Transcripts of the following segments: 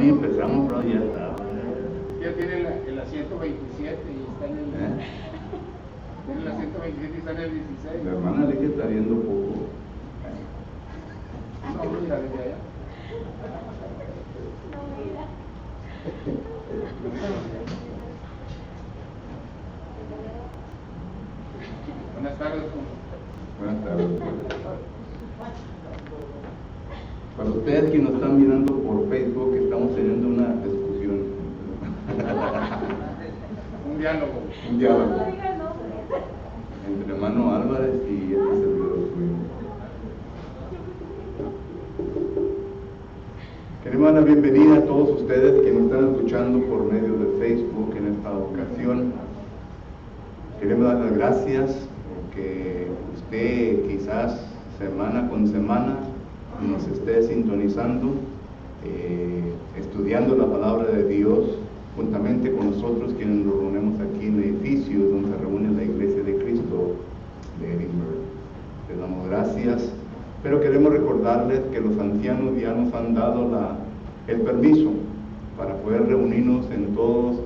ni empezamos, pero ya está. Ya tiene el asiento 27 y está en el... Tiene el asiento 27 y está en el 16. La hermana le que está viendo poco. No, mira, desde allá. No, mira. Buenas tardes. Buenas tardes. Para ustedes que nos están mirando por Facebook, estamos teniendo una discusión. Un diálogo. Un diálogo No digas nombre. entre hermano Álvarez y este servidor suyo. Queremos dar la bienvenida a todos ustedes que nos están escuchando por medio de Facebook en esta ocasión. Queremos dar las gracias porque usted quizás semana con semana nos esté sintonizando, estudiando la palabra de Dios juntamente con nosotros quienes nos reunimos aquí en el edificio donde se reúne la Iglesia de Cristo de Edinburgh. Les damos gracias, pero queremos recordarles que los ancianos ya nos han dado el permiso para poder reunirnos en todos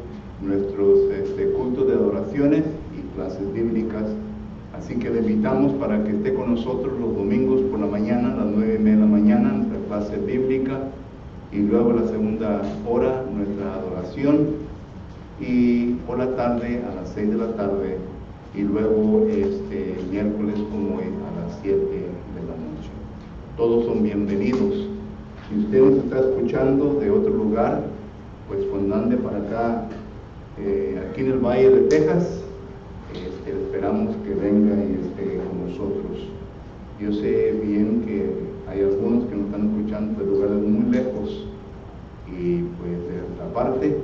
nuestros cultos de adoraciones y clases bíblicas. Así que le invitamos para que esté con nosotros los domingos por la mañana, a las 9:30 de la mañana, nuestra clase bíblica, y luego la segunda hora, nuestra adoración, y por la tarde a las 6 de la tarde, y luego miércoles como hoy a las 7 de la noche. Todos son bienvenidos. Si usted nos está escuchando de otro lugar, pues cuando ande para acá, aquí en el Valle de Texas, esperamos que venga y esté con nosotros. Yo sé bien que hay algunos que nos están escuchando de lugares muy lejos y pues de esta parte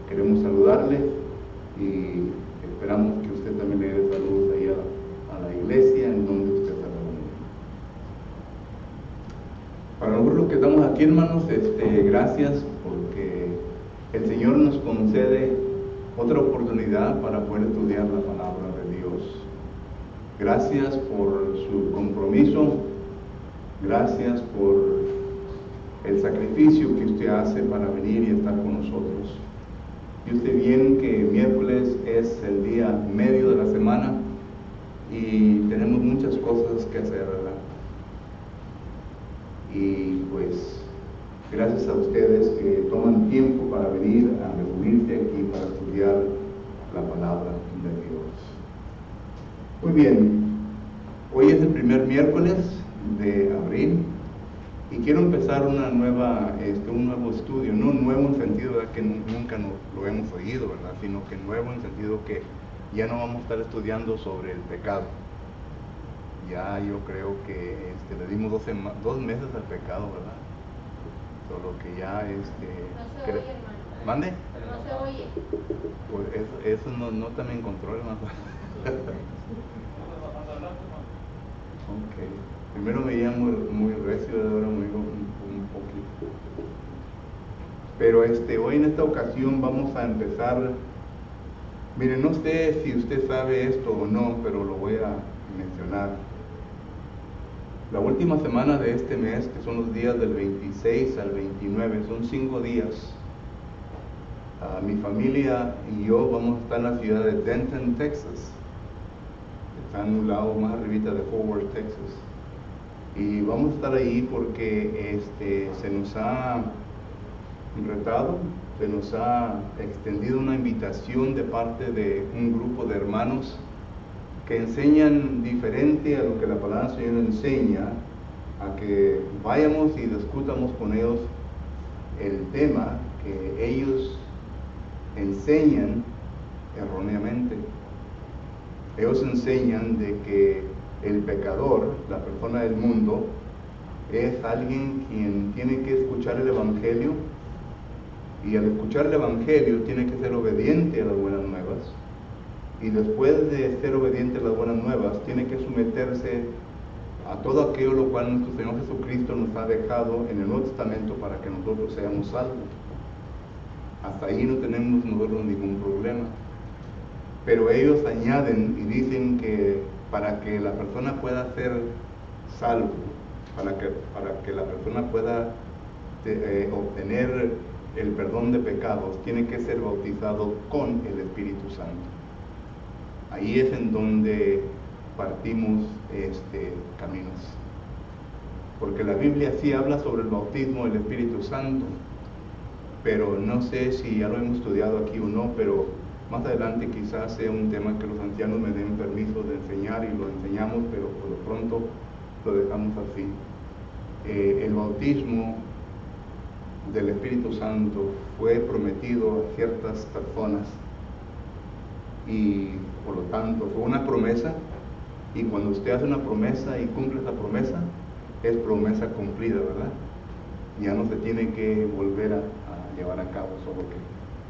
queremos saludarle y esperamos que usted también le dé saludos ahí a la iglesia en donde usted está reunido. Para nosotros los que estamos aquí, hermanos, gracias porque el Señor nos concede otra oportunidad para poder estudiar la palabra de Dios. Gracias por su compromiso, gracias por el sacrificio que usted hace para venir y estar con nosotros. Y usted bien que miércoles es el día medio de la semana y tenemos muchas cosas que hacer, ¿verdad? Y pues gracias a ustedes que toman tiempo para venir a reunirse aquí para estudiar la palabra de Dios. Muy bien, hoy es el primer miércoles de abril y quiero empezar un nuevo estudio, no nuevo en sentido de que nunca lo hemos oído, ¿verdad? Sino que nuevo en sentido que ya no vamos a estar estudiando sobre el pecado. Ya yo creo que le dimos 2 meses al pecado, ¿verdad? Solo que ya No se oye, hermano. ¿Mande? No se oye. Pues eso no también control, hermano. Ok. Primero me veía muy recio, ahora me digo un poquito. Pero hoy en esta ocasión vamos a empezar. Miren, no sé si usted sabe esto o no, pero lo voy a mencionar. La última semana de este mes, que son los días del 26 al 29, son 5 días. Mi familia y yo vamos a estar en la ciudad de Denton, Texas. Está en un lado más arribita de Fort Worth, Texas. Y vamos a estar ahí porque se nos ha retado, se nos ha extendido una invitación de parte de un grupo de hermanos que enseñan diferente a lo que la palabra del Señor enseña, a que vayamos y discutamos con ellos el tema que ellos enseñan erróneamente. Ellos enseñan de que el pecador, la persona del mundo, es alguien quien tiene que escuchar el Evangelio y al escuchar el Evangelio tiene que ser obediente a las buenas nuevas. Y después de ser obediente a las buenas nuevas, tiene que someterse a todo aquello lo cual nuestro Señor Jesucristo nos ha dejado en el Nuevo Testamento para que nosotros seamos salvos. Hasta ahí no tenemos nosotros ningún problema. Pero ellos añaden y dicen que para que la persona pueda ser salvo, para que la persona pueda obtener el perdón de pecados, tiene que ser bautizado con el Espíritu Santo. Ahí es en donde partimos caminos. Porque la Biblia sí habla sobre el bautismo del Espíritu Santo, pero no sé si ya lo hemos estudiado aquí o no, pero más adelante quizás sea un tema que los ancianos me den permiso de enseñar y lo enseñamos, pero por lo pronto lo dejamos así. El bautismo del Espíritu Santo fue prometido a ciertas personas y por lo tanto fue una promesa, y cuando usted hace una promesa y cumple esa promesa, es promesa cumplida, ¿verdad? Ya no se tiene que volver a llevar a cabo, solo que,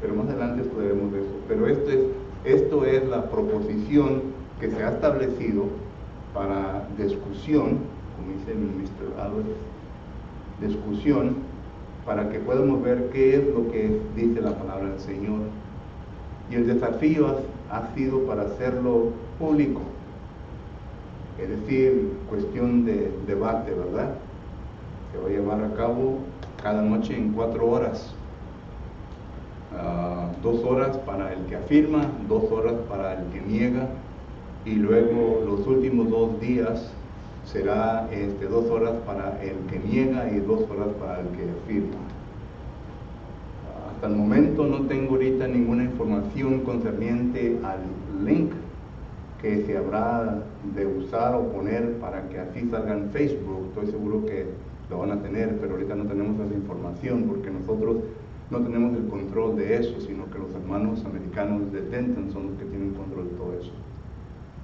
pero más adelante estudiaremos de eso. Pero esto es la proposición que se ha establecido para discusión, como dice Mr. Albert, discusión, para que podamos ver qué es lo que dice la palabra del Señor. Y el desafío ha sido para hacerlo público, es decir, cuestión de debate, ¿verdad? Se va a llevar a cabo cada noche en 4 horas. 2 horas para el que afirma, 2 horas para el que niega, y luego los últimos 2 días será 2 horas para el que niega y 2 horas para el que afirma. Hasta el momento no tengo ahorita ninguna información concerniente al link que se habrá de usar o poner para que así salga en Facebook. Estoy seguro que lo van a tener, pero ahorita no tenemos esa información porque nosotros no tenemos el control de eso, sino que los hermanos americanos de Denton son los que tienen control de todo eso.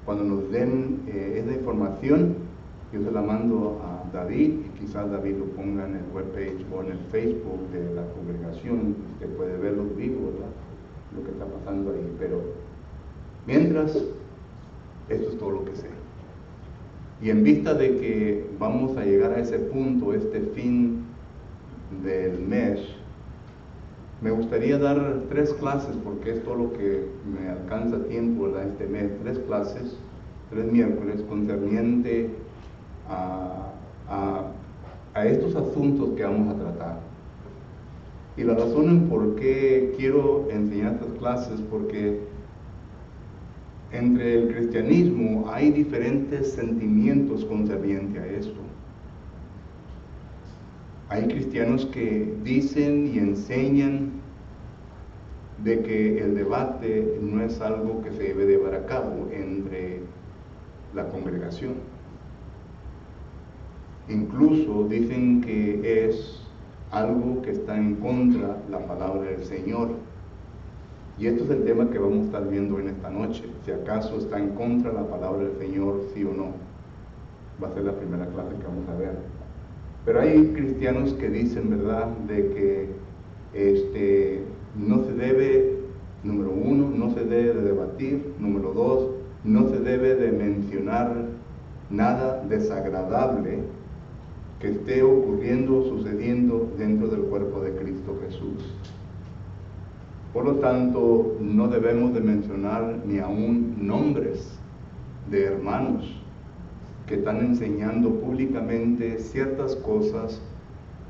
Cuando nos den esa información, yo se la mando a David, y quizás David lo ponga en el webpage o en el Facebook de la congregación. Usted puede verlo vivo, ¿verdad? Lo que está pasando ahí. Pero mientras, esto es todo lo que sé. Y en vista de que vamos a llegar a ese punto, este fin del mes, me gustaría dar 3 clases, porque es todo lo que me alcanza tiempo, ¿verdad? Este mes, 3 clases, 3 miércoles, concerniente a estos asuntos que vamos a tratar. Y la razón en por qué quiero enseñar estas clases, porque entre el cristianismo hay diferentes sentimientos concerniente a esto. Hay cristianos que dicen y enseñan de que el debate no es algo que se debe llevar a cabo entre la congregación. Incluso dicen que es algo que está en contra de la palabra del Señor. Y esto es el tema que vamos a estar viendo hoy en esta noche. Si acaso está en contra de la palabra del Señor, sí o no. Va a ser la primera clase que vamos a ver. Pero hay cristianos que dicen, ¿verdad?, de que no se debe, número 1, no se debe de debatir, número 2, no se debe de mencionar nada desagradable que esté ocurriendo, sucediendo dentro del cuerpo de Cristo Jesús. Por lo tanto, no debemos de mencionar ni aún nombres de hermanos que están enseñando públicamente ciertas cosas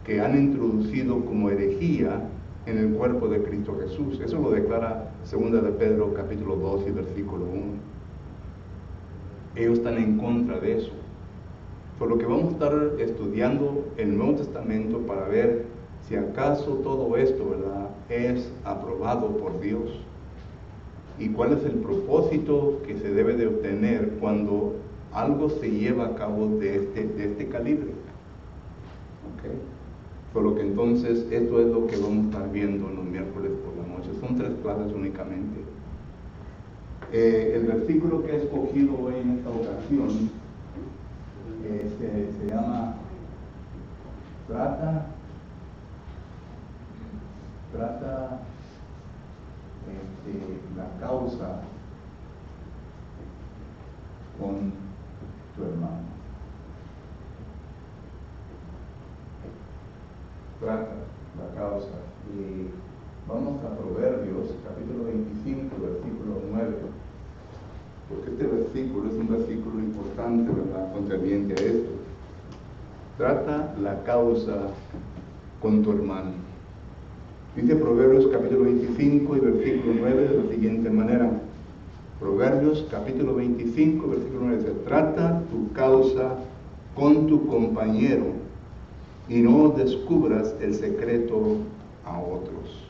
que han introducido como herejía en el cuerpo de Cristo Jesús. Eso lo declara 2 de Pedro capítulo 2 y versículo 1. Ellos están en contra de eso. Por lo que vamos a estar estudiando el Nuevo Testamento para ver si acaso todo esto, ¿verdad?, es aprobado por Dios. Y cuál es el propósito que se debe de obtener cuando algo se lleva a cabo de este calibre. ¿Okay? Por lo que entonces esto es lo que vamos a estar viendo en los miércoles por la noche. Son 3 clases únicamente. El versículo que he escogido hoy en esta ocasión se llama trata la causa con tu hermano. Trata la causa. Y vamos a Proverbios capítulo 25, versículo 9, porque este versículo es un versículo importante, ¿verdad?, concerniente a esto. Trata la causa con tu hermano. Dice Proverbios capítulo 25 y versículo 9 de la siguiente manera. Proverbios capítulo 25, versículo 9 dice: trata tu causa con tu compañero y no descubras el secreto a otros.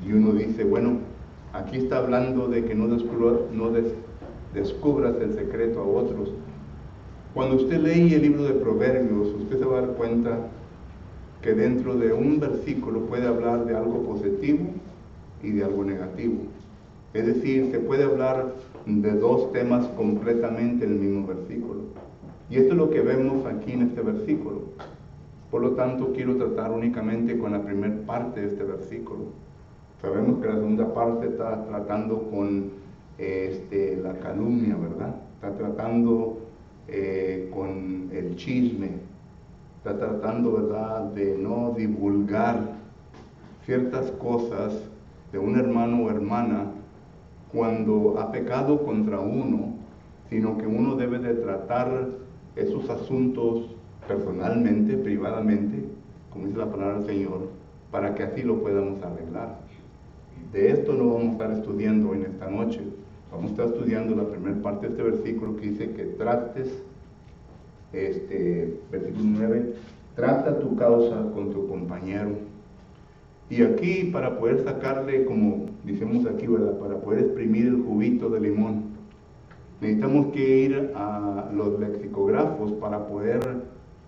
Y uno dice, bueno, aquí está hablando de que no descubras el secreto a otros. Cuando usted lee el libro de Proverbios, usted se va a dar cuenta que dentro de un versículo puede hablar de algo positivo y de algo negativo. Es decir, se puede hablar de dos temas completamente en el mismo versículo. Y esto es lo que vemos aquí en este versículo. Por lo tanto, quiero tratar únicamente con la primera parte de este versículo. Sabemos que la segunda parte está tratando con la calumnia, ¿verdad? Está tratando con el chisme. Está tratando, ¿verdad?, de no divulgar ciertas cosas de un hermano o hermana cuando ha pecado contra uno, sino que uno debe de tratar esos asuntos personalmente, privadamente, como dice la palabra del Señor, para que así lo podamos arreglar. De esto no vamos a estar estudiando hoy en esta noche. Vamos a estar estudiando la primera parte de este versículo que dice que trates, versículo 9, trata tu causa con tu compañero. Y aquí, para poder sacarle, como decimos aquí, ¿verdad?, para poder exprimir el juguito de limón, necesitamos que ir a los lexicógrafos para poder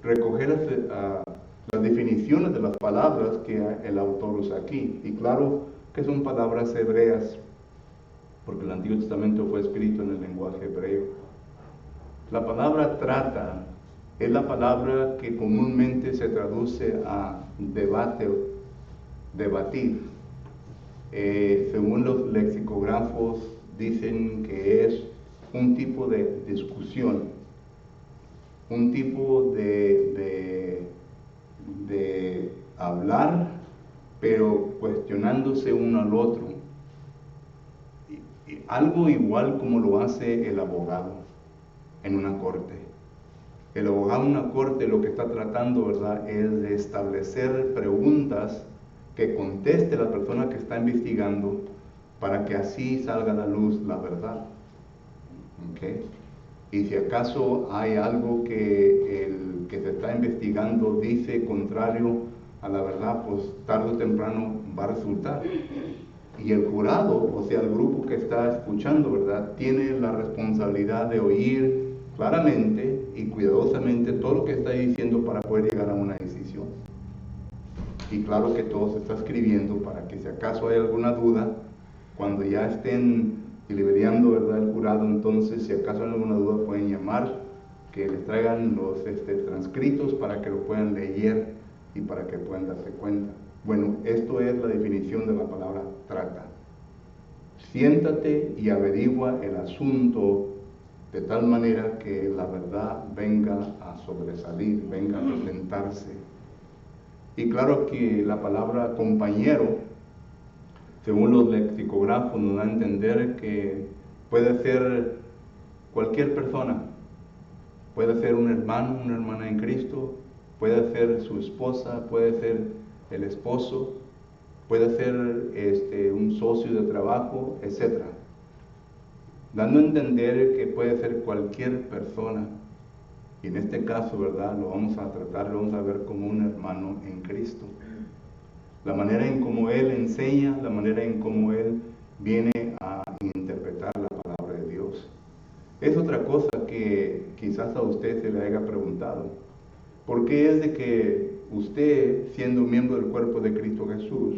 recoger las definiciones de las palabras que el autor usa aquí. Y claro que son palabras hebreas, porque el Antiguo Testamento fue escrito en el lenguaje hebreo. La palabra trata es la palabra que comúnmente se traduce a debate, debatir. Según los lexicógrafos, dicen que es un tipo de discusión, un tipo de hablar, pero cuestionándose uno al otro. Y algo igual como lo hace el abogado en una corte. El abogado en una corte lo que está tratando, ¿verdad?, es de establecer preguntas que conteste la persona que está investigando para que así salga a la luz la verdad. ¿Okay? Y si acaso hay algo que el que se está investigando dice contrario a la verdad, pues tarde o temprano va a resultar. Y el jurado, o sea, el grupo que está escuchando, ¿verdad?, tiene la responsabilidad de oír claramente y cuidadosamente todo lo que está diciendo para poder llegar a una decisión. Y claro que todo se está escribiendo para que si acaso hay alguna duda, cuando ya estén deliberando, ¿verdad?, el jurado, entonces si acaso hay alguna duda pueden llamar, que les traigan los transcritos para que lo puedan leer y para que puedan darse cuenta. Bueno, esto es la definición de la palabra trata. Siéntate y averigua el asunto de tal manera que la verdad venga a sobresalir, venga a presentarse. Y claro que la palabra compañero, según los lexicógrafos, nos da a entender que puede ser cualquier persona. Puede ser un hermano, una hermana en Cristo, puede ser su esposa, puede ser el esposo, puede ser un socio de trabajo, etc. Dando a entender que puede ser cualquier persona. Y en este caso, ¿verdad?, lo vamos a tratar, lo vamos a ver como un hermano en Cristo. La manera en cómo Él enseña, la manera en cómo Él viene a interpretar la palabra de Dios. Es otra cosa que quizás a usted se le haya preguntado. ¿Por qué es de que usted, siendo miembro del cuerpo de Cristo Jesús,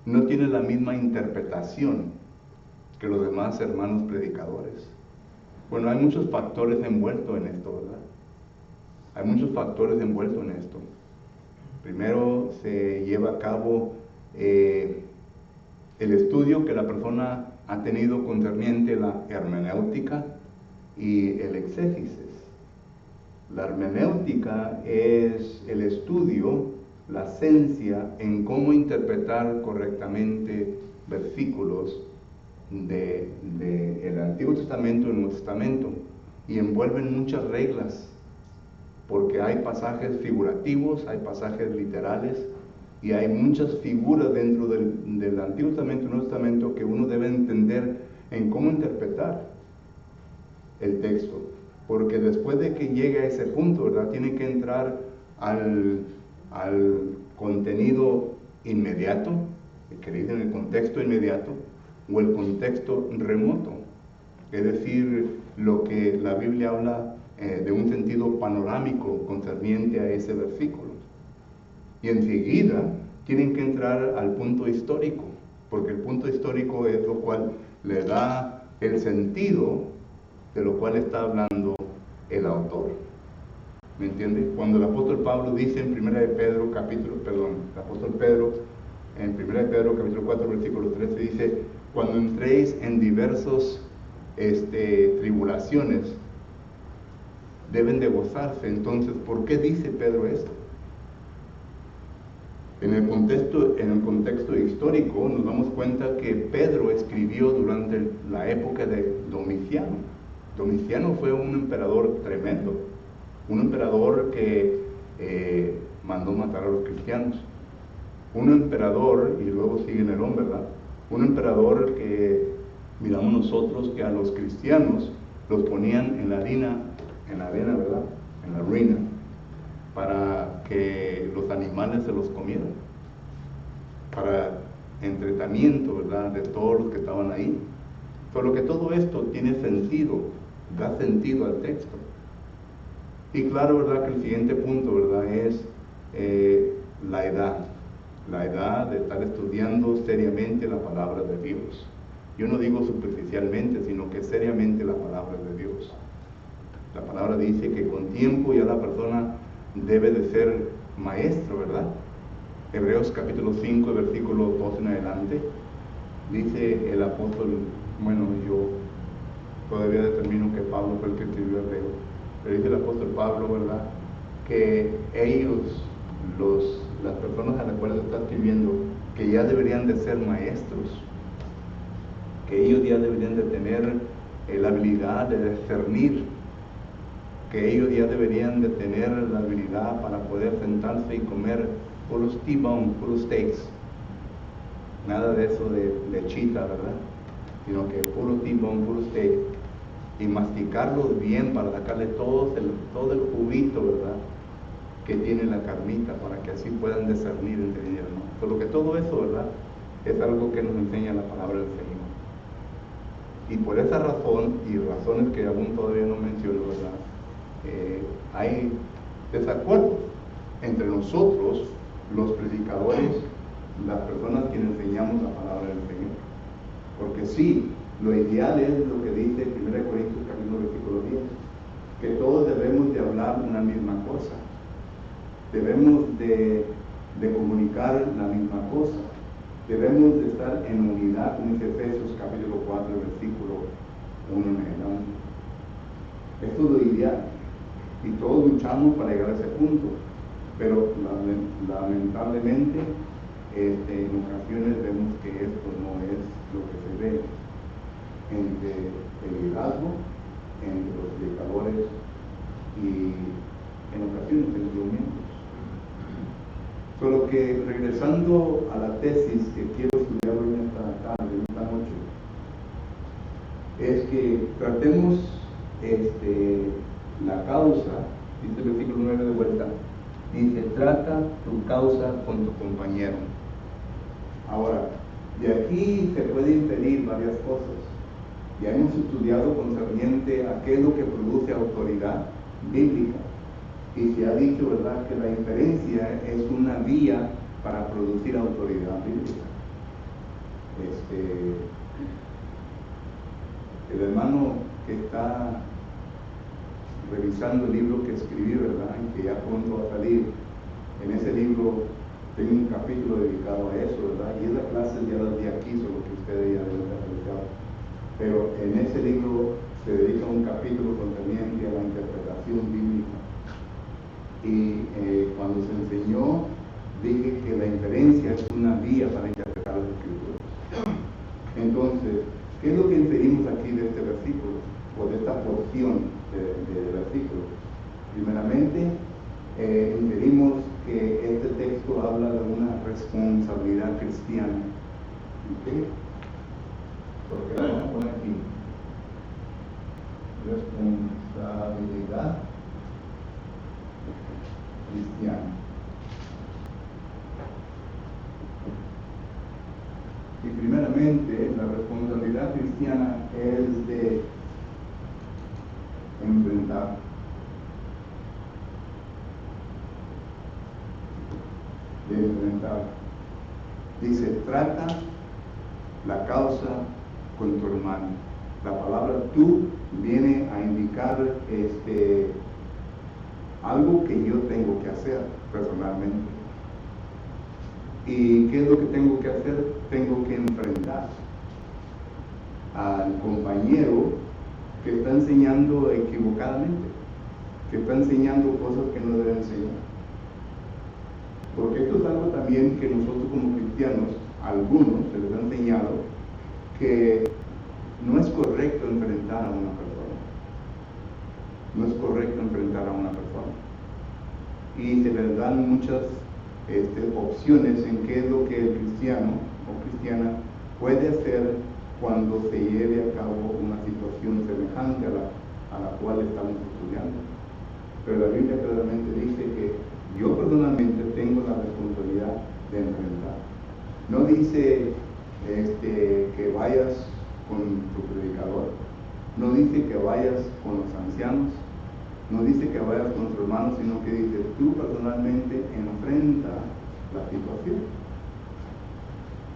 no tiene la misma interpretación que los demás hermanos predicadores? Bueno, hay muchos factores envueltos en esto, ¿verdad? Hay muchos factores envueltos en esto. Primero se lleva a cabo el estudio que la persona ha tenido concerniente la hermenéutica y el exégesis. La hermenéutica es el estudio, la ciencia en cómo interpretar correctamente versículos del Antiguo Testamento y el Nuevo Testamento, y envuelven muchas reglas, porque hay pasajes figurativos, hay pasajes literales, Y hay muchas figuras dentro del Antiguo Testamento y Nuevo Testamento que uno debe entender en cómo interpretar el texto. Porque después de que llegue a ese punto, ¿verdad?, tiene que entrar al contenido inmediato, que dicen el contexto inmediato, o el contexto remoto. Es decir, lo que la Biblia habla de un sentido panorámico concerniente a ese versículo. Y enseguida tienen que entrar al punto histórico, porque el punto histórico es lo cual le da el sentido de lo cual está hablando el autor. ¿Me entiende? Cuando el apóstol Pablo dice en 1 de Pedro capítulo 4 versículo 13 dice: cuando entréis en diversos tribulaciones, deben de gozarse. Entonces, ¿por qué dice Pedro esto? En el contexto histórico nos damos cuenta que Pedro escribió durante la época de Domiciano. Domiciano fue un emperador tremendo, un emperador que mandó matar a los cristianos, un emperador, y luego sigue Nerón, ¿verdad? Un emperador que miramos nosotros que a los cristianos los ponían en la arena, ¿verdad?, en la ruina, para que los animales se los comieran, para entretenimiento, ¿verdad?, de todos los que estaban ahí. Solo que todo esto tiene sentido, da sentido al texto. Y claro, ¿verdad?, que el siguiente punto, ¿verdad?, es la edad de estar estudiando seriamente la palabra de Dios. Yo no digo superficialmente, sino que seriamente la palabra de Dios. La palabra dice que con tiempo ya la persona debe de ser maestro, ¿verdad? Hebreos capítulo 5, versículo 2 en adelante, dice el apóstol, bueno, yo todavía determino que Pablo fue el que escribió Hebreo, pero dice el apóstol Pablo, ¿verdad?, que ellos, las personas a las cuales está escribiendo, que ya deberían de ser maestros, que ellos ya deberían de tener la habilidad de discernir, que ellos ya deberían de tener la habilidad para poder sentarse y comer puros T-bone, puros steaks, nada de eso de lechita, ¿verdad?, sino que puro T-bone, puro steak, y masticarlos bien para sacarle todo el juguito, ¿verdad?, que tiene la carnita, para que así puedan discernir entre ellos, ¿no? Solo que todo eso, ¿verdad?, es algo que nos enseña la palabra del Señor. Y por esa razón, y razones que aún todavía no menciono, ¿verdad?, hay desacuerdos entre nosotros, los predicadores, las personas que enseñamos la palabra del Señor. Porque sí, lo ideal es lo que dice 1 Corintios capítulo versículo 10, que todos debemos de hablar una misma cosa, debemos de comunicar la misma cosa, debemos de estar en unidad, como dice Efesios capítulo 4 versículo 1 en adelante. Esto es lo ideal, y todos luchamos para llegar a ese punto, pero lamentablemente en ocasiones vemos que esto no es lo que se ve entre el liderazgo, entre los predicadores y en ocasiones entre los miembros. Solo que regresando a la tesis que quiero estudiar hoy en esta tarde, en esta noche, es que tratemos la causa, dice el versículo 9 de vuelta, dice: trata tu causa con tu compañero. Ahora, de aquí se puede inferir varias cosas. Ya hemos estudiado concerniente a qué es lo que produce autoridad bíblica, y se ha dicho, ¿verdad?, que la inferencia es una vía para producir autoridad bíblica. El hermano que está revisando el libro que escribí, ¿verdad?, y que ya pronto va a salir, en ese libro tengo un capítulo dedicado a eso, ¿verdad?, y esa clase ya la di aquí, solo que ustedes ya deben haber aplicado. Pero en ese libro se dedica un capítulo concerniente a la interpretación bíblica. Y cuando se enseñó, dije que la inferencia es una vía para interpretar las escrituras. Entonces, ¿qué es lo que inferimos aquí de este versículo, o de esta porción del versículo? Primeramente, inferimos que este texto habla de una responsabilidad cristiana. ¿Ok? Porque la vamos a poner aquí. Responsabilidad cristiana. Y primeramente, la responsabilidad cristiana es de enfrentar. Dice, trata la causa con tu hermano. La palabra tú viene a indicar algo que yo tengo que hacer personalmente. ¿Y qué es lo que tengo que hacer? Tengo que enfrentar al compañero que está enseñando equivocadamente, que está enseñando cosas que no debe enseñar. Porque esto es algo también que nosotros como cristianos, a algunos se les ha enseñado que no es correcto enfrentar a una persona. No es correcto enfrentar a una persona. Y se les dan muchas opciones en qué es lo que el cristiano o cristiana puede hacer cuando se lleve a cabo una situación semejante a la cual estamos estudiando. Pero la Biblia claramente dice que yo personalmente tengo la responsabilidad de enfrentar. No dice que vayas con tu predicador, no dice que vayas con los ancianos, no dice que vayas con tus hermanos, sino que dice tú personalmente enfrenta la situación.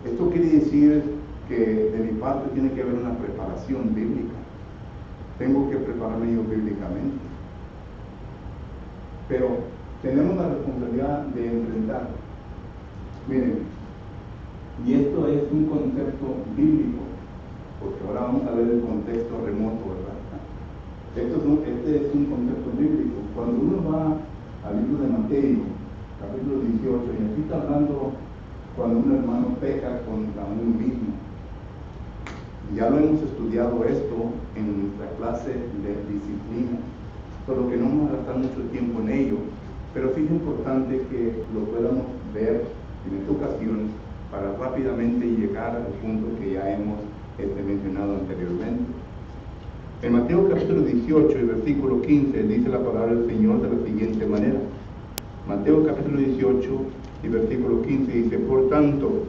Esto quiere decir que de mi parte tiene que haber una preparación bíblica. Tengo que prepararme yo bíblicamente. Pero tenemos la responsabilidad de enfrentar. Miren, y esto es un concepto bíblico, porque ahora vamos a ver el contexto remoto, ¿verdad? Este es un concepto bíblico. Cuando uno va al libro de Mateo, capítulo 18, y aquí está hablando cuando un hermano peca contra uno mismo. Ya lo hemos estudiado esto en nuestra clase de disciplina, solo que no vamos a gastar mucho tiempo en ello, pero sí es importante que lo podamos ver en esta ocasión para rápidamente llegar al punto que ya hemos mencionado anteriormente. En Mateo capítulo 18 y versículo 15 dice la palabra del Señor de la siguiente manera. Mateo capítulo 18 y versículo 15 dice, por tanto,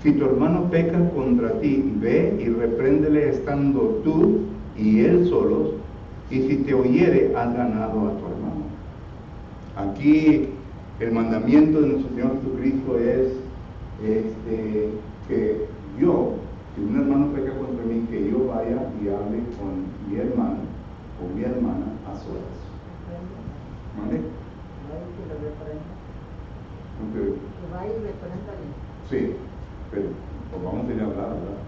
si tu hermano peca contra ti, ve y repréndele estando tú y él solos, y si te oyere, has ganado a tu hermano. Aquí el mandamiento de nuestro Señor Jesucristo es que yo, si un hermano peca contra mí, que yo vaya y hable con mi hermano o mi hermana a solas. ¿Vale? Okay. Que vaya y repréndale. Sí, pero pues vamos a ir a hablar, ¿verdad?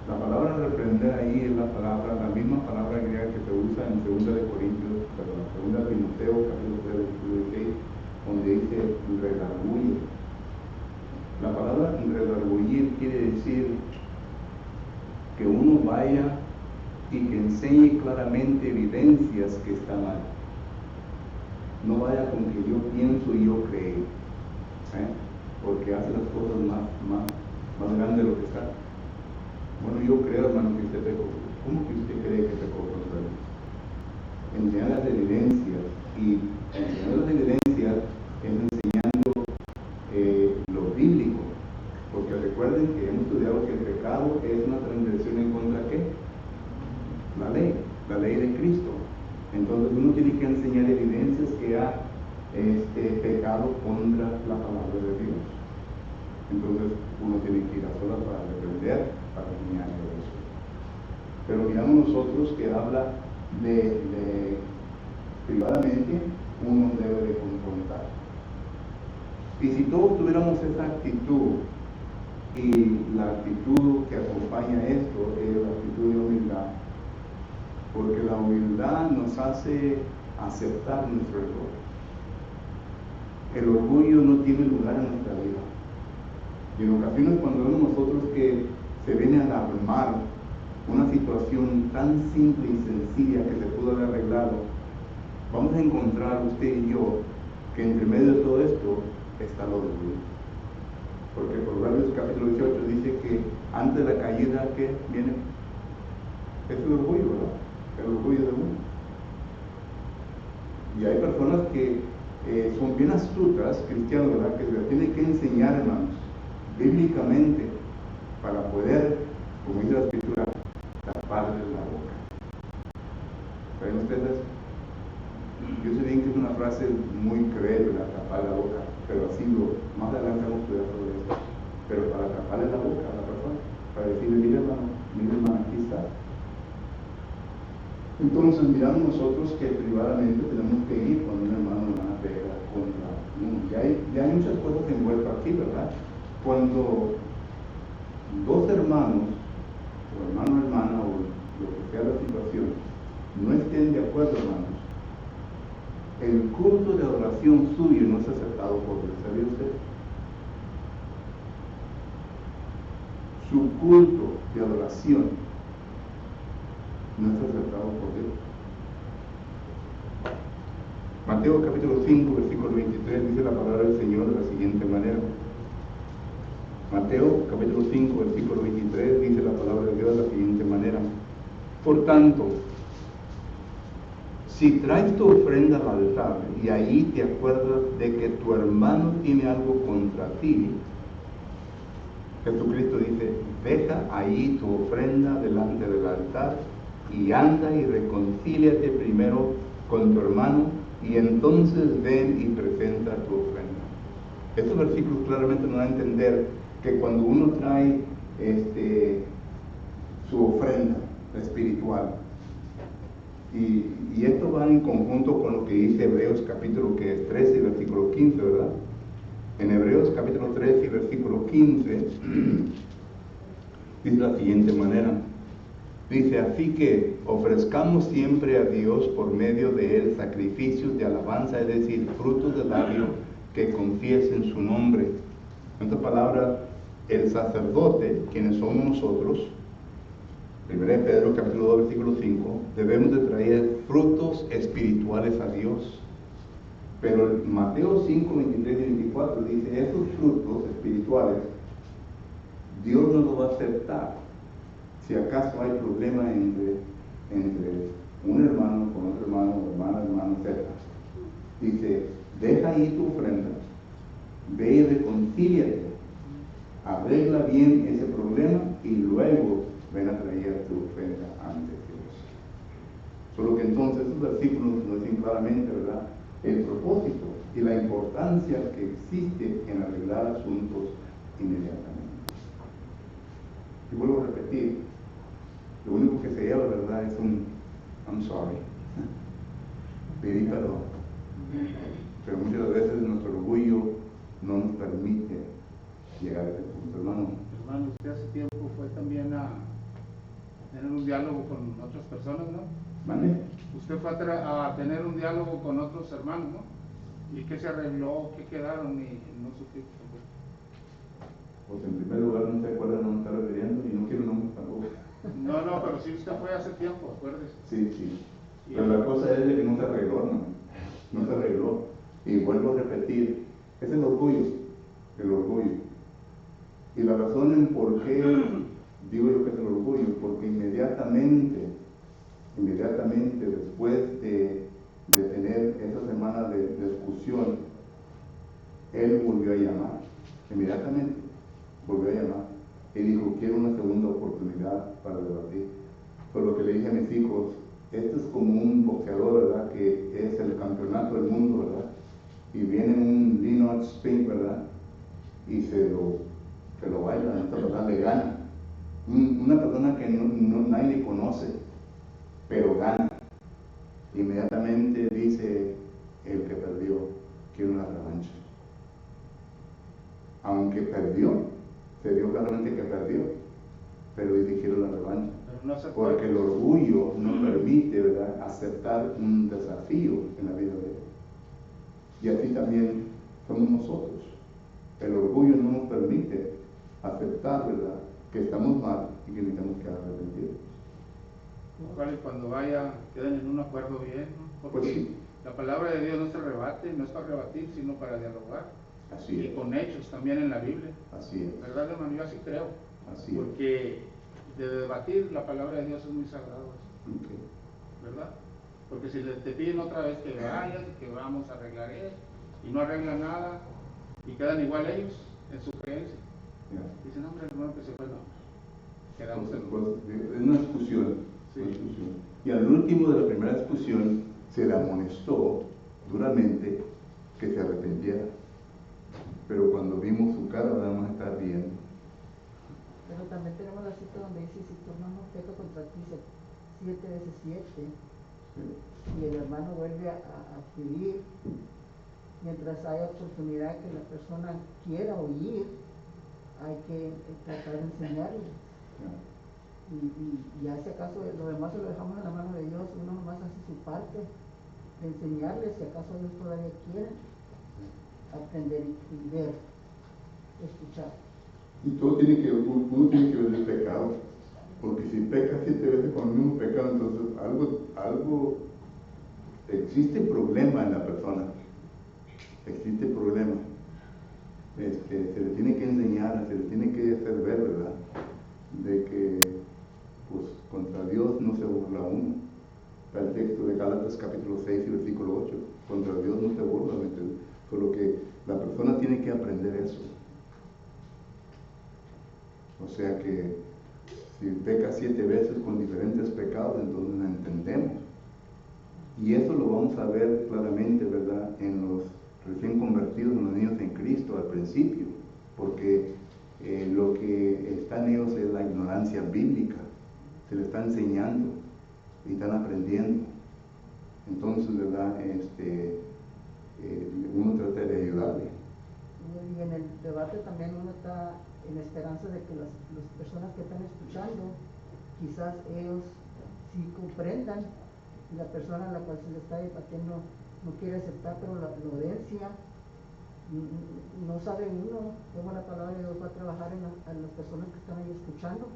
La palabra reprender ahí es la misma palabra griega que se usa en 2 de Corintios, perdón, 2 de Timoteo, capítulo 3, versículo 16, donde dice redarguir. La palabra redarguir quiere decir que uno vaya y que enseñe claramente evidencias que está mal. No vaya con que yo pienso y yo creo, porque hace las cosas más grandes de lo que está. Bueno, yo creo, hermano, que usted pecó. ¿Cómo que usted cree que pecó contra Dios? Enseñar las evidencias, y enseñar las evidencias es enseñando lo bíblico, porque recuerden que hemos estudiado que el pecado es una transgresión en contra de ¿qué? La ley de Cristo. Entonces uno tiene que enseñar evidencias que ha pecado contra la palabra de Dios. Entonces uno tiene que ir a solas para reprender, para enseñar eso. Pero miramos nosotros que habla de privadamente, uno debe de confrontar. Y si todos tuviéramos esa actitud, y la actitud que acompaña esto es la actitud de humildad, porque la humildad nos hace aceptar nuestro error. El orgullo no tiene lugar en nuestra vida. Y en ocasiones cuando vemos nosotros que se viene a alarmar una situación tan simple y sencilla que se pudo haber arreglado, vamos a encontrar usted y yo que entre medio de todo esto oculto está el orgullo. Porque Proverbios capítulo 18 dice que antes de la caída, ¿qué viene? Es el orgullo, ¿verdad? El orgullo de uno. Y hay personas que son bien astutas, cristianos, ¿verdad? Que se les tiene que enseñar, hermanos, bíblicamente, para poder, como dice la Escritura, taparles la boca. ¿Saben ustedes? Yo sé bien que es una frase muy cruel, ¿verdad? Tapar la boca, pero así más adelante vamos a estudiar sobre eso. Pero para taparle la boca a la persona, para decirle, mire hermano, aquí está. Entonces miramos nosotros que privadamente tenemos que ir cuando un hermano o hermana pega contra uno. Ya hay muchas cosas envueltas aquí, ¿verdad? Cuando dos hermanos, o hermano o hermana, o lo que sea la situación, no estén de acuerdo, hermanos, el culto de adoración suyo no es aceptado por Dios. ¿Sabía usted? Su culto de adoración no es aceptado por Dios. Mateo capítulo 5, versículo 23 dice la palabra del Señor de la siguiente manera. Mateo capítulo 5, versículo 23 dice la palabra de Dios de la siguiente manera. Por tanto, si traes tu ofrenda al altar y ahí te acuerdas de que tu hermano tiene algo contra ti, Jesucristo dice, deja ahí tu ofrenda delante del altar y anda y reconcíliate primero con tu hermano y entonces ven y presenta tu ofrenda. Estos versículos claramente nos dan a entender que cuando uno trae su ofrenda espiritual, y esto va en conjunto con lo que dice Hebreos capítulo 13 y versículo 15, ¿verdad? En Hebreos capítulo 13 y versículo 15 dice la siguiente manera. Dice, así que ofrezcamos siempre a Dios por medio de él sacrificios de alabanza, es decir, frutos de labio que confiesen su nombre. En otras palabras, el sacerdote, quienes somos nosotros, 1 Pedro capítulo 2 versículo 5, debemos de traer frutos espirituales a Dios. Pero en Mateo 5, 23 y 24 dice, esos frutos espirituales Dios no los va a aceptar si acaso hay problema entre un hermano con otro hermano, hermano, etc. Dice, deja ahí tu ofrenda, ve y reconcíliate, arregla bien ese problema y luego ven a traer tu ofrenda ante Dios. Solo que entonces esos versículos nos dicen claramente, ¿verdad?, el propósito y la importancia que existe en arreglar asuntos inmediatamente. Y vuelvo a repetir, lo único que se lleva, ¿verdad?, es un I'm sorry, pedir perdón. Pero muchas veces nuestro orgullo no nos permite llegar a ese punto, hermano. Hermano, usted hace tiempo fue también a tener un diálogo con otras personas, ¿no? ¿Vale? Usted fue a tener un diálogo con otros hermanos, ¿no? ¿Y qué se arregló? ¿Qué quedaron? Y no supe. Pues en primer lugar no se acuerda, no me está refiriendo y no quiero nombres tampoco. No, pero sí usted fue hace tiempo, acuérdese. Sí. Pero la cosa es de que no se arregló, hermano. No se arregló. Y vuelvo a repetir, es el orgullo. Y la razón en por qué digo yo que es el orgullo, porque inmediatamente después de tener esa semana de discusión, él volvió a llamar. Inmediatamente volvió a llamar y dijo, quiero una segunda oportunidad para debatir. Por lo que le dije a mis hijos, esto es como un boxeador, ¿verdad?, que es el campeonato del mundo, ¿verdad?, y viene un Leonard Spink, ¿verdad?, y se lo baila, esta verdad le gana. Una persona que nadie le conoce, pero gana. Inmediatamente dice el que perdió, quiero una revancha. Aunque perdió, se dio claramente que perdió, pero dice quiero la revancha. Porque el orgullo no permite, ¿verdad?, aceptar un desafío en la vida de él. Y así también somos nosotros. El orgullo no nos permite aceptar, ¿verdad?, que estamos mal y que necesitamos quedar arrepentidos. Cuando queden en un acuerdo bien, ¿no? Porque pues sí. La palabra de Dios no se rebate, no es para rebatir, sino para dialogar. Así Y es. con hechos también en la Biblia. Así es. ¿Verdad, hermano? Yo así creo. Así es. Porque de debatir la palabra de Dios es muy sagrado. Ok. ¿Verdad? Porque si te piden otra vez que vayas y que vamos a arreglar eso, y no arreglan nada, y quedan igual ellos en su creencia. Ya. Dicen, hombre, hermano, que se fue, no. Quedamos en Pues, es una discusión, Sí. una discusión. Y al último de la primera discusión se le amonestó duramente que se arrepintiera. Pero cuando vimos su cara, nada más estar bien. Pero también tenemos la cita donde dice, si tu hermano peca contra ti 7 veces 7, Sí. y el hermano vuelve a pedir, mientras haya oportunidad que la persona quiera oír, hay que tratar de enseñarle. Ya. Y ya si acaso lo demás se lo dejamos en la mano de Dios, uno nomás hace su parte de enseñarle, si acaso ellos todavía quieren aprender y ver, escuchar. Y todo tiene que, uno tiene que ver el pecado, porque si peca 7 veces con el mismo pecado, entonces algo existe problema en la persona, existe problema. Se le tiene que enseñar, se le tiene que hacer ver, ¿verdad? De que, pues, contra Dios no se burla uno. Está el texto de Gálatas capítulo 6 y versículo 8. Contra Dios no se burla, solo que la persona tiene que aprender eso. O sea que si peca 7 veces con diferentes pecados, entonces lo entendemos. Y eso lo vamos a ver claramente, ¿verdad?, en los recién convertidos, en los niños en Cristo al principio, porque lo que está en ellos es la ignorancia bíblica, se les está enseñando y están aprendiendo. Entonces, ¿verdad?, uno trata de ayudarle. Y en el debate también uno está en esperanza de que las personas que están escuchando, quizás ellos sí comprendan, y la persona a la cual se le está debatiendo no quiere aceptar, pero la audiencia no sabe uno cómo la palabra de Dios va a trabajar en las personas que están ahí escuchando.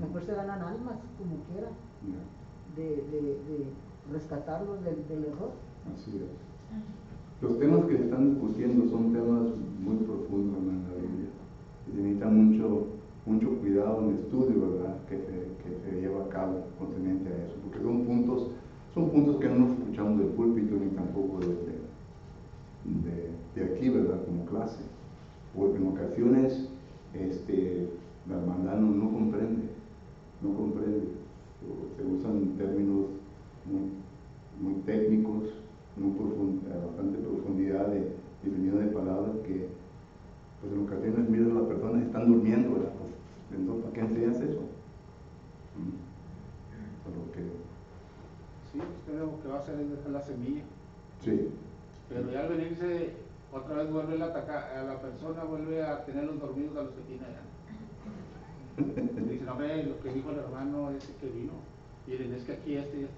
Mejor se ganan almas como quiera, de rescatarlos del error. Así es. Los temas que se están discutiendo son temas muy profundos en la Biblia y se necesita mucho cuidado en el estudio, ¿verdad?, que se lleva a cabo concerniente a eso, porque son puntos que no nos escuchamos del púlpito ni tampoco de aquí, ¿verdad?, como clase, porque en ocasiones la hermandad no comprende, se usan términos muy técnicos, bastante profundidad de definición de palabras que, pues, en ocasiones miras a las personas que están durmiendo, ¿verdad? Pues, entonces, ¿para qué enseñas eso? Solo que... Sí, usted lo que va a hacer es dejar la semilla. Sí. Pero ya al venirse, otra vez vuelve a atacar a la persona, vuelve a tenerlos dormidos a los que tiene allá. Dicen, hombre, lo que dijo el hermano ese que vino, miren, es que aquí este.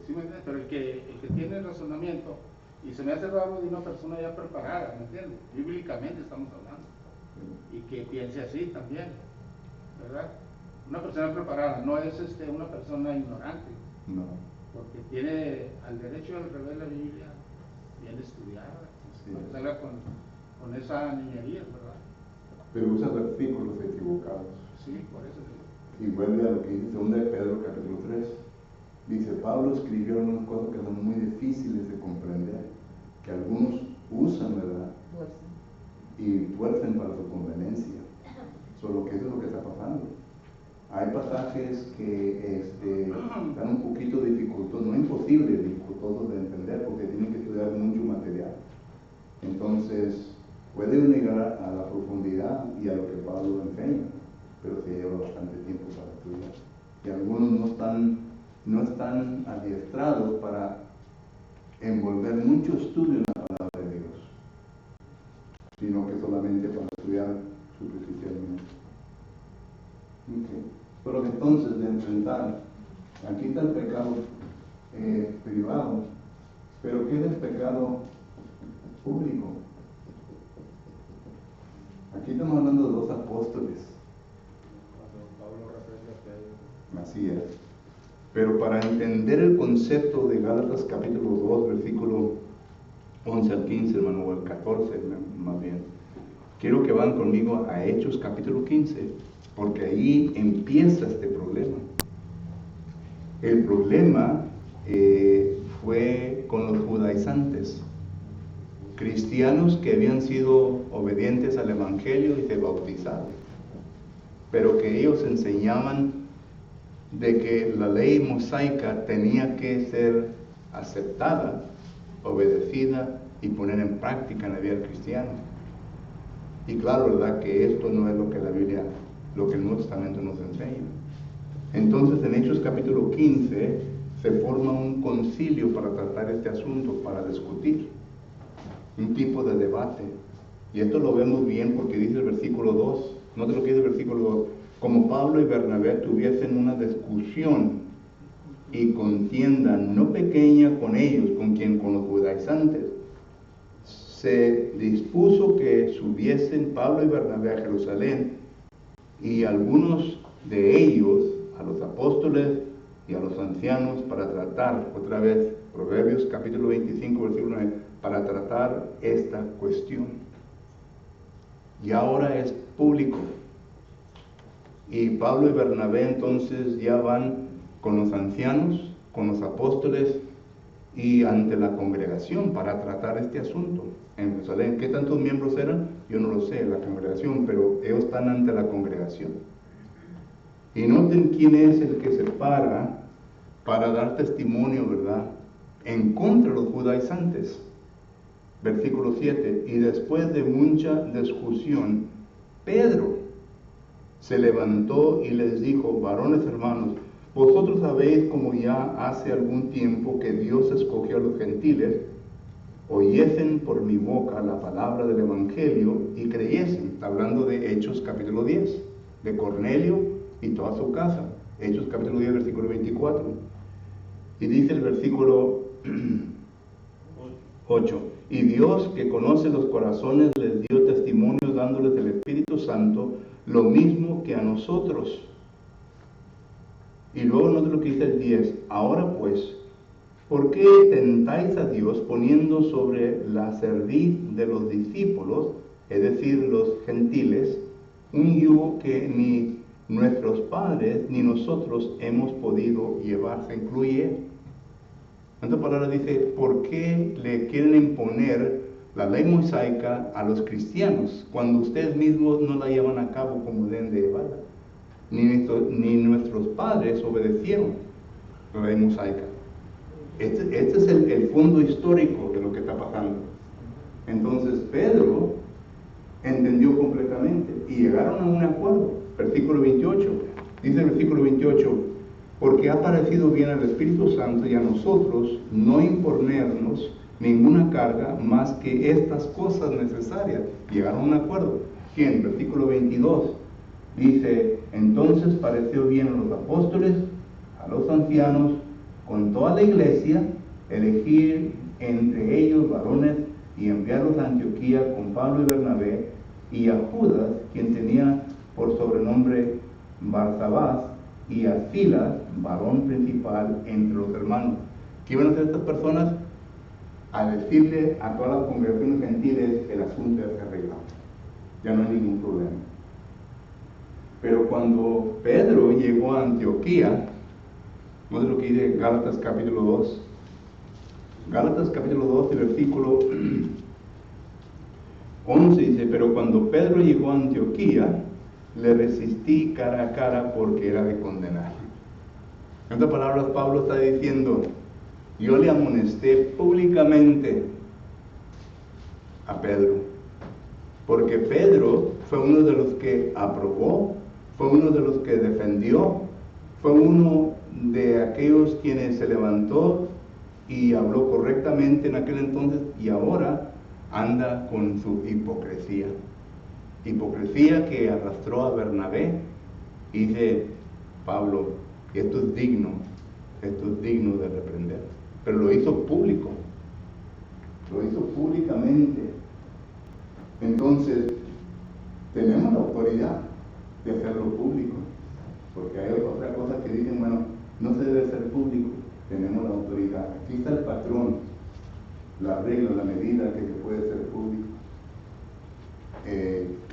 ¿Sí me entiendes? Pero el que tiene razonamiento, y se me hace raro de una persona ya preparada, ¿me entiendes? Bíblicamente estamos hablando, y que piense así también, ¿verdad? Una persona preparada no es una persona ignorante, No. porque tiene al derecho y al revés la Biblia bien estudiada, Sí. no salga con esa niñería, ¿verdad? Pero usa versículos equivocados. Sí, por eso digo. Y vuelve a lo que dice 2 de Pedro capítulo 3. Dice, Pablo escribió unas cosas que son muy difíciles de comprender, que algunos usan, ¿verdad?, y tuercen para su conveniencia. Solo que eso es lo que está pasando. Hay pasajes que están un poquito dificultosos, no imposibles, dificultosos de entender, porque tienen que estudiar mucho material. Entonces, puede llegar a la profundidad y a lo que Pablo enseña, pero se lleva bastante tiempo para estudiar. Y algunos no están adiestrados para envolver mucho estudio en la palabra de Dios, sino que solamente para estudiar superficialmente. Okay. Pero entonces, de enfrentar, aquí está el pecado privado, pero ¿qué es el pecado público? Aquí estamos hablando de 2 apóstoles. Cuando Pablo reprende a Pedro. Así es. Pero para entender el concepto de Gálatas capítulo 2, versículo 11 al 15, hermano, o el 14 más bien, quiero que van conmigo a Hechos capítulo 15, porque ahí empieza este problema. El problema fue con los judaizantes, cristianos que habían sido obedientes al Evangelio y se bautizaron, pero que ellos enseñaban de que la ley mosaica tenía que ser aceptada, obedecida y poner en práctica en la vida cristiana. Y claro, ¿verdad?, que esto no es lo que la Biblia, lo que el Nuevo Testamento nos enseña. Entonces, en Hechos capítulo 15 se forma un concilio para tratar este asunto, para discutir, un tipo de debate. Y esto lo vemos bien porque dice el versículo 2, no te lo que dice el versículo 2, como Pablo y Bernabé tuviesen una discusión y contienda no pequeña con ellos, con los judaizantes, se dispuso que subiesen Pablo y Bernabé a Jerusalén, y algunos de ellos a los apóstoles y a los ancianos para tratar, otra vez, Proverbios capítulo 25, versículo 9, para tratar esta cuestión. Y ahora es público. Y Pablo y Bernabé entonces ya van con los ancianos, con los apóstoles y ante la congregación para tratar este asunto en Jerusalén. ¿Qué tantos miembros eran? Yo no lo sé, la congregación, pero ellos están ante la congregación. Y noten quién es el que se para dar testimonio, ¿verdad?, en contra de los judaizantes. Versículo 7, y después de mucha discusión, Pedro se levantó y les dijo: varones hermanos, vosotros sabéis, como ya hace algún tiempo, que Dios escogió a los gentiles, oyesen por mi boca la palabra del Evangelio y creyesen. Hablando de Hechos capítulo 10, de Cornelio y toda su casa. Hechos capítulo 10, versículo 24. Y dice el versículo 8, y Dios, que conoce los corazones, les dio testimonio dándoles el Espíritu Santo, lo mismo que a nosotros. Y luego note lo que dice el 10, ahora pues, ¿por qué tentáis a Dios poniendo sobre la cerviz de los discípulos, es decir, los gentiles, un yugo que ni nuestros padres ni nosotros hemos podido llevar? Se incluye. En otra palabra dice, ¿por qué le quieren imponer la ley mosaica a los cristianos cuando ustedes mismos no la llevan a cabo como deben de llevarla? Ni nuestros padres obedecieron la ley mosaica. Este es el fondo histórico de lo que está pasando. Entonces Pedro entendió completamente y llegaron a un acuerdo. Versículo 28, dice el versículo 28, porque ha parecido bien al Espíritu Santo y a nosotros no imponernos ninguna carga más que estas cosas necesarias. Llegaron a un acuerdo. ¿Quién? Versículo 22 dice, entonces pareció bien a los apóstoles, a los ancianos, con toda la iglesia, elegir entre ellos varones y enviarlos a Antioquía con Pablo y Bernabé, y a Judas, quien tenía por sobrenombre Barsabás, y a Silas, varón principal entre los hermanos. ¿Qué iban a hacer estas personas? A decirle a todas las congregaciones gentiles, el asunto ya se arregló, ya no hay ningún problema. Pero cuando Pedro llegó a Antioquía, no es lo que dice Gálatas capítulo 2. Gálatas capítulo 2, el versículo 11 dice, pero cuando Pedro llegó a Antioquía, le resistí cara a cara porque era de condenar. En otras palabras, Pablo está diciendo, yo le amonesté públicamente a Pedro, porque Pedro fue uno de los que aprobó, fue uno de los que defendió, fue uno de aquellos quienes se levantó y habló correctamente en aquel entonces, y ahora anda con su hipocresía. Hipocresía que arrastró a Bernabé, y dice Pablo, esto es digno de reprender. Pero lo hizo público, lo hizo públicamente. Entonces, tenemos la autoridad de hacerlo público, porque hay otras cosas que dicen, bueno, no se debe ser público, tenemos la autoridad. Aquí está el patrón, la regla, la medida que se puede ser público.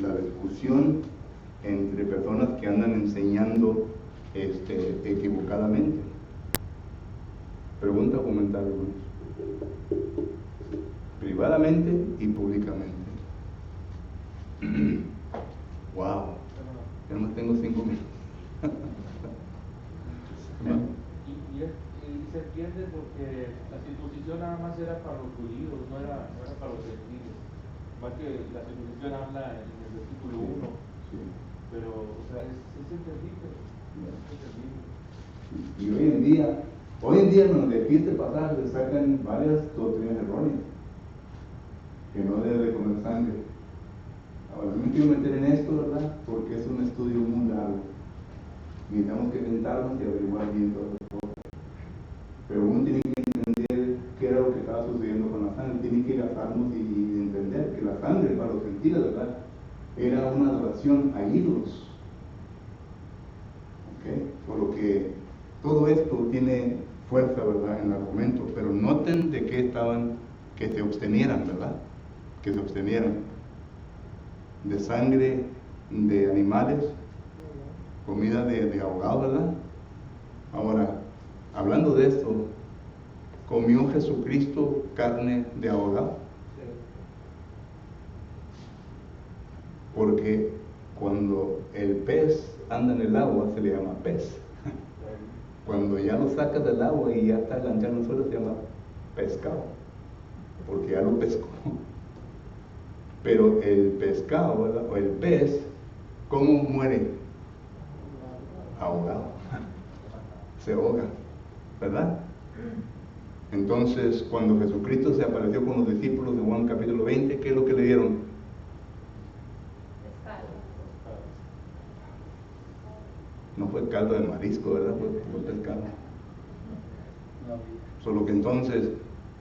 La discusión entre personas que andan enseñando equivocadamente. Pregunta o comentario. Privadamente y públicamente. Wow, ya no tengo 5 minutos. Y se entiende porque la circuncisión nada más era para los judíos, no era para los gentiles. Más que la circuncisión habla en el versículo 1, Sí. pero o sea, es entendible. Es entendible. Y hoy en día, hermanos, de aquí este pasaje se sacan varias doctrinas erróneas, que no debe de comer sangre. Ahora, no me quiero meter en esto, ¿verdad? Porque es un estudio muy largo. Necesitamos que sentarnos y averiguar bien todo esto. Pero uno tiene que entender qué era lo que estaba sucediendo con la sangre. Tiene que gastarnos y entender que la sangre, para los gentiles, ¿verdad?, era una adoración a ídolos. ¿Okay? Por lo que todo esto tiene fuerza, ¿verdad?, en el argumento. Pero noten de qué estaban, que se abstenieran, ¿verdad? Que se abstenieran de sangre de animales, comida de ahogado, ¿verdad? Ahora, hablando de esto, ¿comió Jesucristo carne de ahogado? Porque cuando el pez anda en el agua se le llama pez. Cuando ya lo sacas del agua y ya está enganchado en el suelo se llama pescado, porque ya lo pescó. Pero el pescado, ¿verdad?, o el pez, ¿cómo muere? Ahogado. Se ahoga, ¿verdad? Entonces, cuando Jesucristo se apareció con los discípulos de Juan capítulo 20, ¿qué es lo que le dieron? Pescado. No fue caldo de marisco, ¿verdad? Fue pescado. Solo que entonces,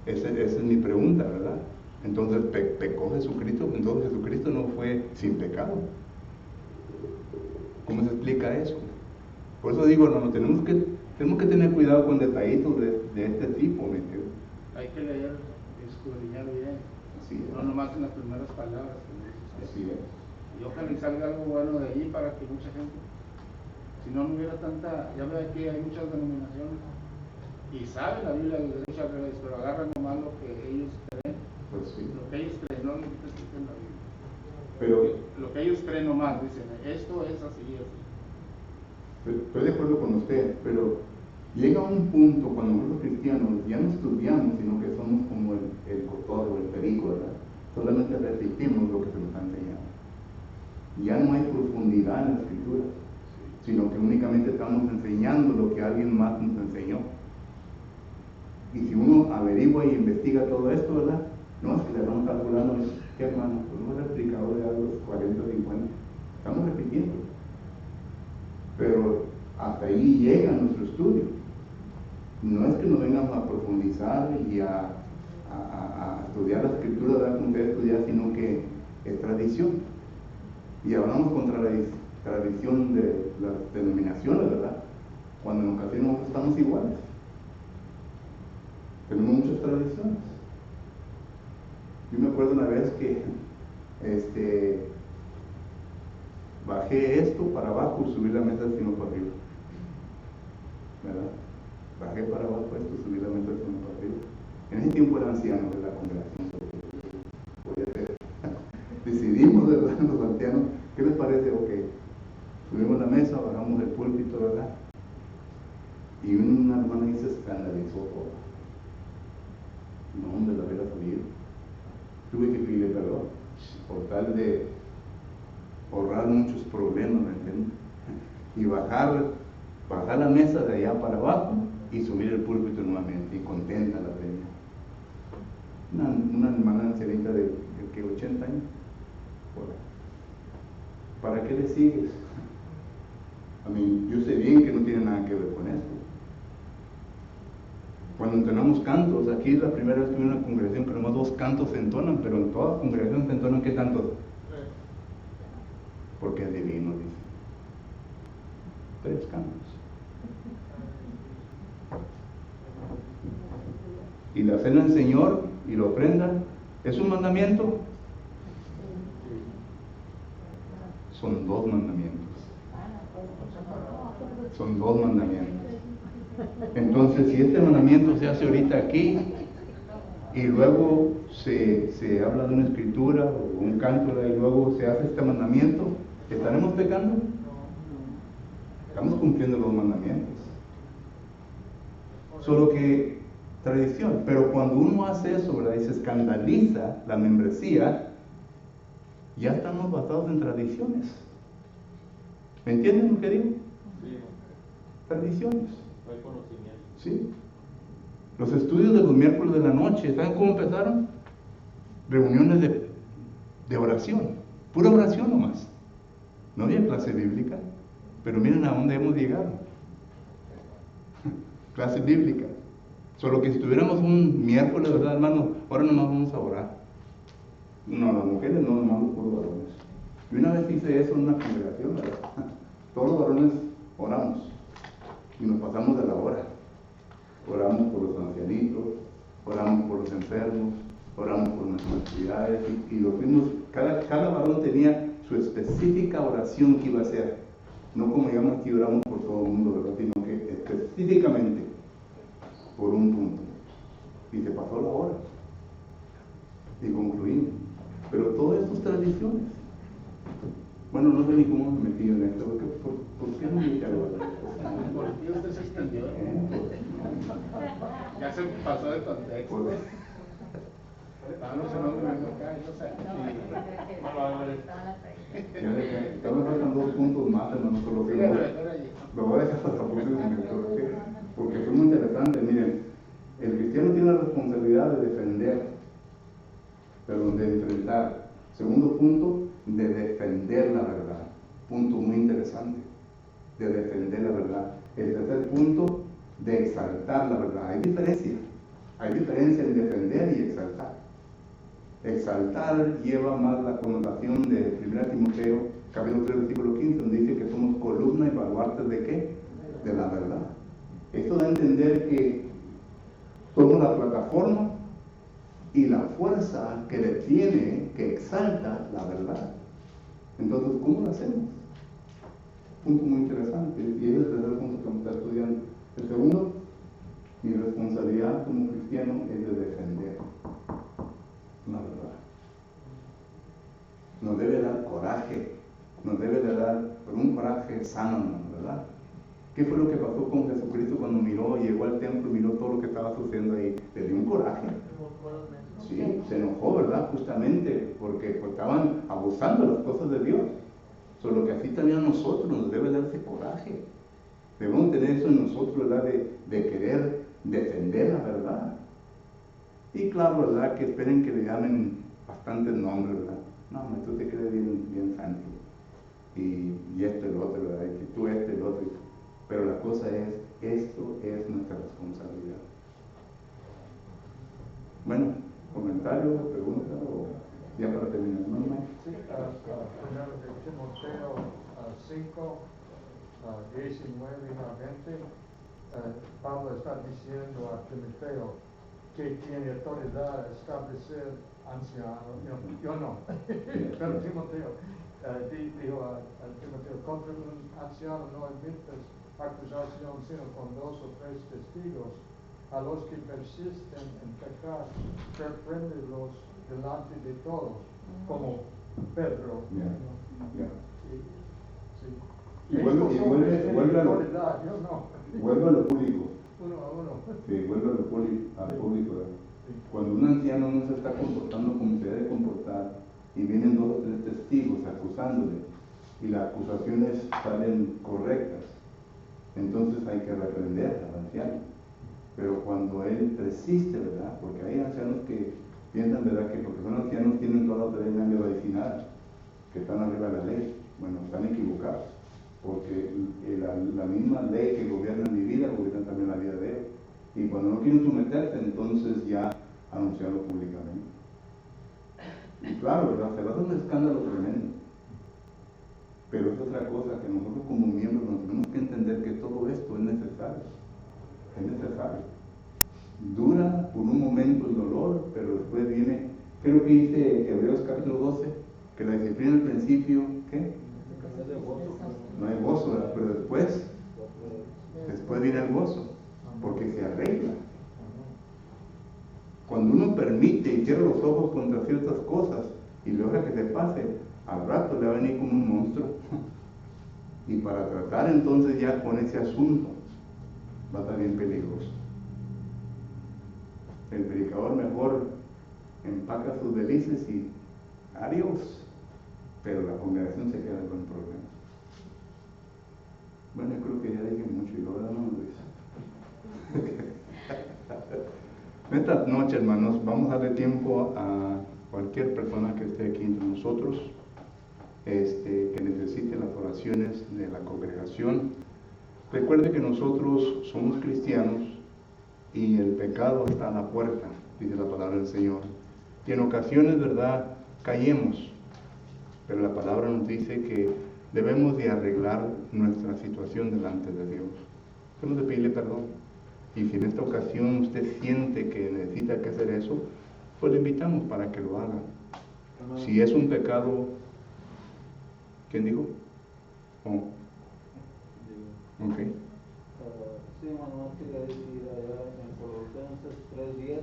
esa es mi pregunta, ¿verdad? Entonces, ¿pecó Jesucristo? Entonces Jesucristo no fue sin pecado. ¿Cómo se explica eso? Por eso digo, hermano, tenemos que tener cuidado con detallitos de este tipo, ¿me entiendes? Hay que leer, escudriñar bien. Así es. No nomás en las primeras palabras que dices. Así es. Y ojalá y salga algo bueno de allí para que mucha gente, si no hubiera tanta, ya ve que hay muchas denominaciones y saben la Biblia del derecho al revés, pero agarran nomás lo que ellos creen, Pues sí. lo que ellos creen, no lo que está escrito en la Biblia. Pero Lo que ellos creen nomás, dicen, esto es así, así. estoy de acuerdo con usted, pero llega un punto cuando nosotros cristianos ya no estudiamos, sino que somos como el cotorro, el perico, ¿verdad? Solamente repetimos lo que se nos ha enseñado. Ya no hay profundidad en la escritura, sino que únicamente estamos enseñando lo que alguien más nos enseñó. Y si uno averigua y investiga todo esto, ¿verdad? No es que le hermano está hablando, ¿qué hermano? Pues no he explicado de algo 40 o 50. Estamos repitiendo. Pero hasta ahí llega nuestro estudio. No es que nos vengamos a profundizar y a estudiar la escritura, ¿verdad?, como usted estudiar, sino que es tradición. Y hablamos contra la tradición de las denominaciones, ¿verdad? Cuando en ocasiones nosotros estamos iguales. Tenemos muchas tradiciones. Yo me acuerdo una vez que bajé esto para abajo y subí la mesa sino para arriba, ¿verdad? Bajé para abajo esto, subí la mesa sino para arriba. En ese tiempo era anciano de la congregación. Decidimos, ¿verdad?, los ancianos, ¿qué les parece? Ok, subimos la mesa, bajamos el púlpito, ¿verdad? Y una hermana ahí se escandalizó todo. No, hombre, la hubiera subido. Tuve que pedirle perdón, por tal de ahorrar muchos problemas, ¿me entiendes? Y bajar la mesa de allá para abajo y subir el púlpito nuevamente, y contenta la tenía. Una hermana ancianita de 80 años. ¿Para qué le sigues? Yo sé bien que no tiene nada que ver con esto. Cuando entonamos cantos, aquí es la primera vez que vi una congregación que nomás 2 cantos se entonan, pero en toda congregación se entonan, ¿qué cantos? Porque es divino, dice. 3 cantos. el Señor y la ofrenda, ¿es un mandamiento? Son dos mandamientos. Son dos mandamientos. Entonces, si este mandamiento se hace ahorita aquí y luego se habla de una escritura o un canto y luego se hace este mandamiento, ¿estaremos pecando? Estamos cumpliendo los mandamientos. Solo que tradición. Pero cuando uno hace eso, ¿verdad?, y se escandaliza la membresía, ya estamos basados en tradiciones. ¿Me entienden lo que digo? Sí, Tradiciones. no hay conocimiento. ¿Sí? Los estudios de los miércoles de la noche, ¿saben cómo empezaron? Reuniones de oración, pura oración nomás. No había clase bíblica, pero miren a dónde hemos llegado. Clase bíblica. Solo que si tuviéramos un miércoles, ¿verdad, hermano? Ahora nomás vamos a orar. No, las mujeres no, nomás los puros varones. Y una vez hice eso en una congregación, ¿verdad? Todos los varones oramos y nos pasamos de la hora. Oramos por los ancianitos, oramos por los enfermos, oramos por nuestras necesidades y lo fuimos, cada varón tenía su específica oración que iba a hacer. No como digamos que oramos por todo el mundo, ¿verdad?, sino que específicamente por un punto. Y se pasó la hora y concluimos. Pero todo esto es tradiciones. Bueno, no sé ni cómo me metí en esto. ¿Por qué no me metí algo? ¿Por qué usted se extendió? Ya se pasó de contexto. No sé dónde vengo acá, yo sé. Ya me faltan 2 puntos más, hermano, solo que lo voy a dejar hasta la próxima, porque fue muy interesante. Miren, el cristiano tiene la responsabilidad de defender, pero de enfrentar. Segundo punto, de defender la verdad. Punto muy interesante, de defender la verdad. El tercer punto, de exaltar la verdad. Hay diferencia en defender y exaltar. Exaltar lleva más la connotación de 1 Timoteo, capítulo 3, versículo 15, donde dice que somos columna y baluartes ¿de qué? De la verdad. Esto da a entender que somos la plataforma y la fuerza que detiene, que exalta la verdad. Entonces, ¿cómo lo hacemos? Punto muy interesante, y es el tercer punto que vamos a estar estudiando. El segundo, mi responsabilidad como cristiano es de defender la verdad. Nos debe dar coraje, nos debe de dar un coraje sano, ¿verdad? ¿Qué fue lo que pasó con Jesucristo cuando llegó al templo y miró todo lo que estaba sucediendo ahí? Le dio un coraje. Sí, se enojó, ¿verdad? Justamente porque estaban abusando de las cosas de Dios. Solo que así también a nosotros nos debe dar ese coraje. Debemos tener eso en nosotros, ¿verdad? De querer defender la verdad. Y claro, ¿verdad?, que esperen que le llamen bastantes nombres, ¿verdad? No, tú te crees bien santo. Y esto y lo otro, ¿verdad? Y que tú esto y lo otro. Pero la cosa es, esto es nuestra responsabilidad. Bueno, ¿comentario, pregunta o ya para terminar? ¿No? Sí, primero de Timoteo 5, 19 y 20, Pablo está diciendo a Timoteo que tiene autoridad a establecer anciano. Yo no, pero Timoteo dijo a Timoteo, contra un anciano no admites acusación sino con 2 o 3 testigos. A los que persisten en pecar, repréndelos delante de todos, como Pedro. Y vuelve a lo público. Uno a uno. Sí, vuelve a lo público. Cuando un anciano no se está comportando como se debe comportar y vienen 2 o 3 testigos acusándole y las acusaciones salen correctas, entonces hay que reprender al anciano. Pero cuando él persiste, ¿verdad? Porque hay ancianos que piensan, ¿verdad?, que porque son ancianos tienen toda la autoridad medicinal, que están arriba de la ley. Bueno, están equivocados, porque la misma ley que gobierna mi vida, gobierna también la vida de él. Y cuando no quieren someterse, entonces ya anunciarlo públicamente. Y claro, ¿verdad?, se va a hacer un escándalo tremendo. Pero es otra cosa, que nosotros como miembros nos tenemos que entender que todo esto es necesario. Es necesario. Dura por un momento el dolor, pero después viene, creo que dice Hebreos capítulo 12, que la disciplina al principio, ¿qué? No hay gozo, ¿verdad? Pero después viene el gozo, porque se arregla. Cuando uno permite y cierra los ojos contra ciertas cosas y logra que se pase, al rato le va a venir como un monstruo. Y para tratar entonces ya con ese asunto va a estar bien peligroso. El predicador mejor empaca sus delicias y adiós, pero la congregación se queda con problemas. Bueno, yo creo que ya dije mucho y ahora no lo dice. Esta noche, hermanos, vamos a darle tiempo a cualquier persona que esté aquí entre nosotros, que necesite las oraciones de la congregación. Recuerde que nosotros somos cristianos y el pecado está a la puerta, dice la palabra del Señor. Y en ocasiones, ¿verdad?, caemos, pero la palabra nos dice que debemos de arreglar nuestra situación delante de Dios. Debemos de pedirle perdón. Y si en esta ocasión usted siente que necesita que hacer eso, pues le invitamos para que lo haga. Si es un pecado, ¿quién dijo? Oh. Ok. Sí, hermano, quería decir allá en Colosenses 3:10,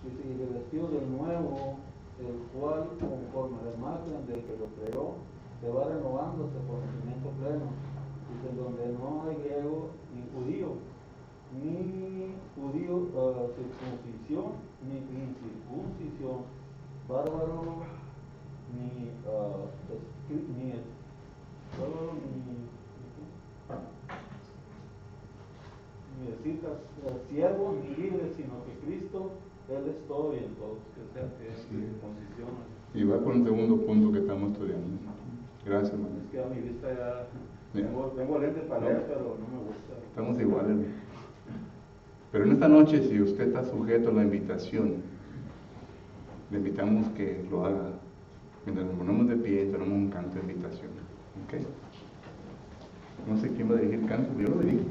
dice, y revestido de nuevo, el cual, conforme a la imagen del que lo creó, se va renovando hasta conocimiento pleno. Dice, donde no hay griego ni judío, circuncisión, ni incircuncisión, bárbaro, ni escitas, siervo ni libre, sino que Cristo, Él es todo y en todos, que sea que circuncisión. Y va con el segundo punto que estamos estudiando. Gracias, hermano. Es que a mi vista ya Bien. tengo lente para leer, pero no me gusta. Estamos iguales, hermano. Pero en esta noche, si usted está sujeto a la invitación, le invitamos que lo haga. Mientras nos ponemos de pie, tenemos un canto de invitación. ¿Ok? No sé quién va a dirigir el canto, yo lo dirijo.